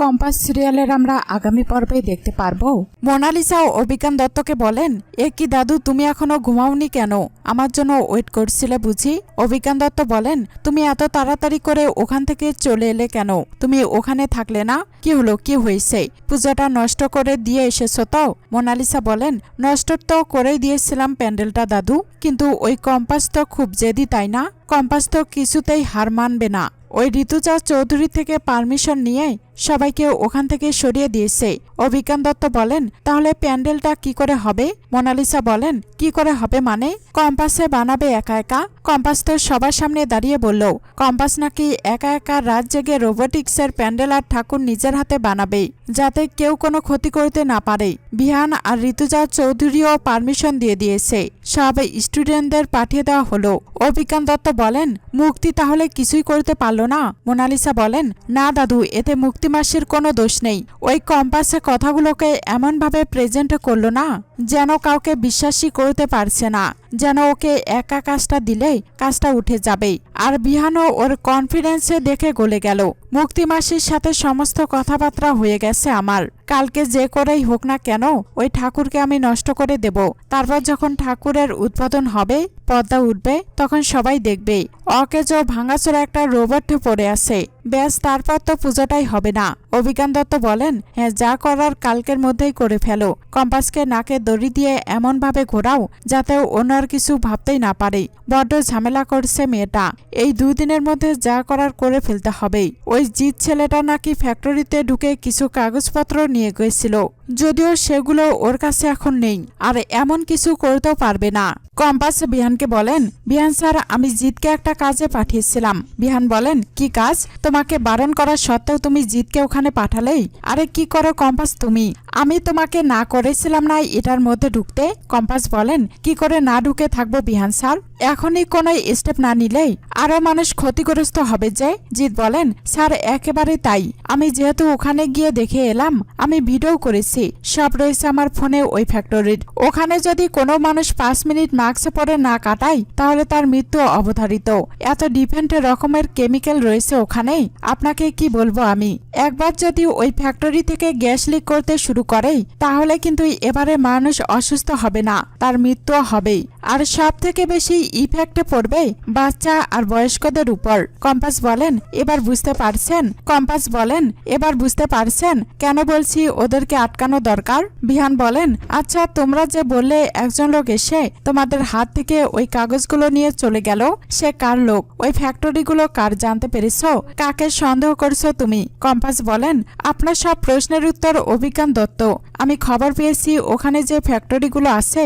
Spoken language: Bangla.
কম্পাস সিরিয়ালের আমরা আগামী পর্বে দেখতে পারবো। মোনালিসা ও অভিজ্ঞান দত্তকে বলেন, এ কি দাদু, তুমি এখনো ঘুমাওনি কেন? আমার জন্য ওয়েট করছিলে বুঝি? অভিজ্ঞান দত্ত বলেন, তুমি এত তাড়াতাড়ি করে ওখান থেকে চলে এলে কেন? তুমি ওখানে থাকলে না? কি হলো, কি হয়েছে? পূজাটা নষ্ট করে দিয়ে এসেছো তো? মোনালিসা বলেন, নষ্ট তো করেই দিয়েছিলাম প্যান্ডেলটা দাদু, কিন্তু ওই কম্পাস তো খুব জেদি, তাই না? কম্পাস তো কিছুতেই হার মানবে না। ওই ঋতুজা চৌধুরী থেকে পারমিশন নিয়ে সবাইকে ওখান থেকে সরিয়ে দিয়েছে। অভিজ্ঞান দত্ত বলেন, তাহলে প্যান্ডেলটা কি করে হবে? মোনালিসা বলেন, কি করে হবে মানে? কম্পাসে বানাবে একা একা? কম্পাস তো সবার সামনে দাঁড়িয়ে বলল, কম্পাস নাকি একা একা রাত জেগে রোবোটিক্সের প্যান্ডেল আর ঠাকুর নিজের হাতে বানাবে, যাতে কেউ কোনো ক্ষতি করতে না পারে। বিহান আর ঋতুজা চৌধুরীও পারমিশন দিয়ে দিয়েছে, সব স্টুডেন্টদের পাঠিয়ে দেওয়া হলো। অভিজ্ঞান দত্ত বলেন, মুক্তি তাহলে কিছুই করতে পারলো না? মোনালিসা বলেন, না দাদু, এতে মুক্তি মাসির কোনো দোষ নেই। ওই কম্পাসে কথাগুলোকে এমনভাবে প্রেজেন্ট করলো না যেন কাউকে বিশ্বাসই করতে পারছে না, যেন ওকে একা কাজটা দিলেই কাজটা উঠে যাবে। আর বিহানও ওর কনফিডেন্সে দেখে গলে গেল। মুক্তি মাসির সাথে সমস্ত কথাবার্তা হয়ে গেছে আমার। কালকে যে করেই হোক না কেন ওই ঠাকুরকে আমি নষ্ট করে দেব। তারপর যখন ঠাকুরের উদ্বোধন হবে, পর্দা উঠবে, তখন সবাই দেখবে অকেজো ভাঙাচোরা একটা রোবট পড়ে আছে। ব্যাস, তারপর তো পুজোটাই হবে না। অভিজ্ঞান দত্ত বলেন, হ্যাঁ, যা করার কালকের মধ্যেই করে ফেলো। কম্পাসকে নাকে দড়ি দিয়ে এমনভাবে ঘোরাও যাতে ওনার কিছু ভাবতেই না পারে। বড্ড ঝামেলা করছে মেয়েটা। এই 2 দিনের মধ্যে যা করার করে ফেলতে হবে। ওই জিৎ ছেলেটা নাকি ফ্যাক্টরিতে ঢুকে কিছু কাগজপত্র নিয়ে গেছিল, যদিও সেগুলো ওর কাছে এখন নেই, আর এমন কিছু করতেও পারবে না। কম্পাস বিহানকে বলেন, বিহান স্যার, আমি জিতকে একটা কাজে পাঠিয়েছিলাম। বিহান বলেন, কি কাজ? তোমাকে বারণ করার সত্ত্বেও তুমি জিতকে ওখানে পাঠালেই? আরে কি করো কম্পাস তুমি? আমি তোমাকে না করেছিলাম না এটার মধ্যে ঢুকতে? কম্পাস বলেন, কি করে না ঢুকে থাকবো বিহান স্যার? এখনই কোনো স্টেপ না নিলেই আরো মানুষ ক্ষতিগ্রস্ত হবে যে। জিৎ বলেন, স্যার একেবারে তাই। আমি যেহেতু ওখানে গিয়ে দেখে এলাম, আমি ভিডিও করেছি, সব রয়েছে আমার ফোনে ওই ফ্যাক্টরির। ওখানে যদি কোনো মানুষ 5 মিনিট মাস্ক পরে না কাটায় তাহলে তার মৃত্যু অবধারিত। এত ডিফেন্ট রকমের কেমিক্যাল রয়েছে ওখানে, আপনাকে কি বলবো আমি। একবার যদি ওই ফ্যাক্টরি থেকে গ্যাস লিক করতে শুরু করে তাহলে কিন্তু এবারে মানুষ অসুস্থ হবে না, তার মৃত্যু হবেই। আর সব থেকে বেশি ইফেক্টে পড়বে বাচ্চা আর বয়স্কদের উপর। কম্পাস বলেন, এবার বুঝতে পারছেন? কম্পাস বলেন, এবার বুঝতে পারছেন কেন বলছি ওদেরকে আটকানো দরকার? বিহান বলেন, আচ্ছা, তোমরা যে বললে একজন লোক এসে তোমাদের হাত থেকে ওই কাগজগুলো নিয়ে চলে গেল, সে কার লোক? ওই ফ্যাক্টরিগুলো কার জানতে পেরেছো? কাকে সন্দেহ করছো তুমি? কম্পাস বলেন, আপনার সব প্রশ্নের উত্তর অভিজ্ঞান দত্ত। আমি খবর পেয়েছি ওখানে যে ফ্যাক্টরিগুলো আছে